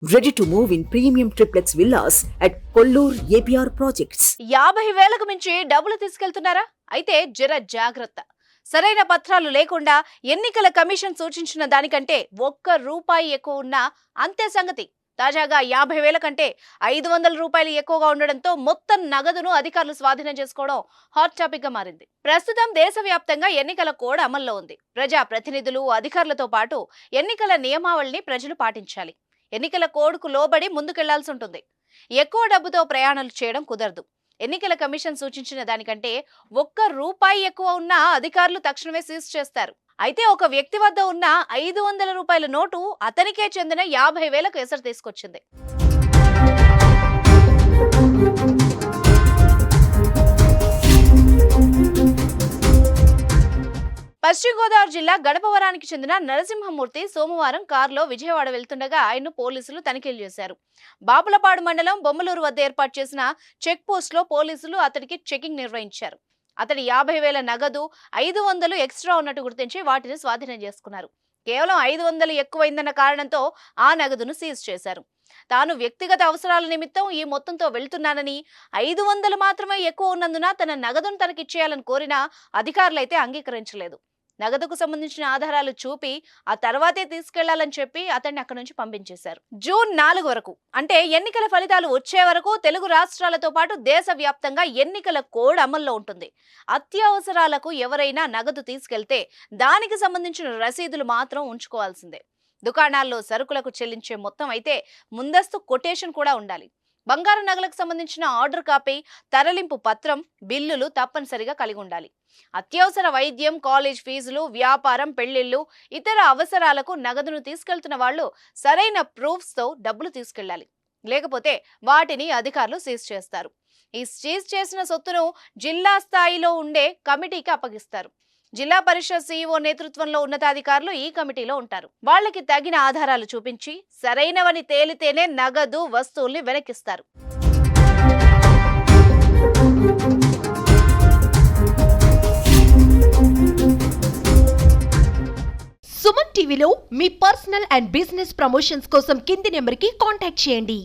Ready to move in premium triplex villas at Kollur APR projects. 50,000కు మించి డబ్బులు తీసుకెళ్తున్నారా? అయితే జర జాగ్రత్త. సరైన పత్రాలు లేకుండా ఎన్నికల కమిషన్ సూచించిన దానికంటే ₹1 ఎక్కువ ఉన్నా అంతే సంగతి. తాజాగా 50,000 కంటే ₹500 ఎక్కువగా ఉండడంతో మొత్తం నగదును అధికారులు స్వాధీనం చేసుకోవడం హాట్ టాపిక్ గా మారింది. ప్రస్తుతం దేశవ్యాప్తంగా ఎన్నికల కోడ్ అమల్లో ఉంది. ప్రజా ప్రతినిధులు, అధికారులతో పాటు ఎన్నికల నియమావళిని ప్రజలు పాటించాలి. ఎన్నికల కోడ్కు లోబడి ముందుకెళ్లాల్సి ఉంటుంది. ఎక్కువ డబ్బుతో ప్రయాణాలు చేయడం కుదరదు. ఎన్నికల కమిషన్ సూచించిన దానికంటే ₹1 ఎక్కువ ఉన్నా అధికారులు తక్షణమే సీజ్ చేస్తారు. అయితే ఒక వ్యక్తి వద్ద ఉన్న ₹500 నోటు అతనికే చెందిన 50,000కు ఎసరు తీసుకొచ్చింది. పశ్చిమ గోదావరి జిల్లా గడపవరానికి చెందిన నరసింహమూర్తి సోమవారం కారులో విజయవాడ వెళ్తుండగా ఆయన్ను పోలీసులు తనిఖీలు చేశారు. బాపులపాడు మండలం బొమ్మలూరు వద్ద ఏర్పాటు చేసిన చెక్ పోస్ట్ లో పోలీసులు అతడికి చెకింగ్ నిర్వహించారు. అతడి 50,000 నగదు, 500 ఎక్స్ట్రా ఉన్నట్టు గుర్తించి వాటిని స్వాధీనం చేసుకున్నారు. కేవలం 500 ఎక్కువైందన్న కారణంతో ఆ నగదును సీజ్ చేశారు. తాను వ్యక్తిగత అవసరాల నిమిత్తం ఈ మొత్తంతో వెళ్తున్నానని, 500 మాత్రమే ఎక్కువ ఉన్నందున తన నగదును తనకిచ్చేయాలని కోరినా అధికారులైతే అంగీకరించలేదు. నగదుకు సంబంధించిన ఆధారాలు చూపి ఆ తర్వాతే తీసుకెళ్లాలని చెప్పి అతన్ని అక్కడి నుంచి పంపించేశారు. జూన్ 4 వరకు అంటే ఎన్నికల ఫలితాలు వచ్చే వరకు తెలుగు రాష్ట్రాలతో పాటు దేశవ్యాప్తంగా ఎన్నికల కోడ్ అమల్లో ఉంటుంది. అత్యవసరాలకు ఎవరైనా నగదు తీసుకెళ్తే దానికి సంబంధించిన రసీదులు మాత్రం ఉంచుకోవాల్సిందే. దుకాణాల్లో సరుకులకు చెల్లించే మొత్తం అయితే ముందస్తు కొటేషన్ కూడా ఉండాలి. బంగారు నగలకు సంబంధించిన ఆర్డర్ కాపీ, తరలింపు పత్రం, బిల్లులు తప్పనిసరిగా కలిగి ఉండాలి. అత్యవసర వైద్యం, కాలేజ్ ఫీజులు, వ్యాపారం, పెళ్లిళ్లు, ఇతర అవసరాలకు నగదును తీసుకెళ్తున్న వాళ్ళు సరైన ప్రూఫ్స్ తో డబ్బులు తీసుకెళ్లాలి. లేకపోతే వాటిని అధికారులు సీజ్ చేస్తారు. ఈ సీజ్ చేసిన సొత్తును జిల్లా స్థాయిలో ఉండే కమిటీకి అప్పగిస్తారు. జిల్లా పరిషత్ CEO నేతృత్వంలో ఉన్నతాధికారులు ఈ కమిటీలో ఉంటారు. వాళ్ళకి తగిన ఆధారాలు చూపించి సరైనవని తేలితేనే నగదు, వస్తువుల్ని వెనక్కిస్తారు. సుమన్ టీవీలో మీ పర్సనల్ అండ్ బిజినెస్ ప్రమోషన్స్ కోసం కింది నెంబర్కి కాంటాక్ట్ చేయండి.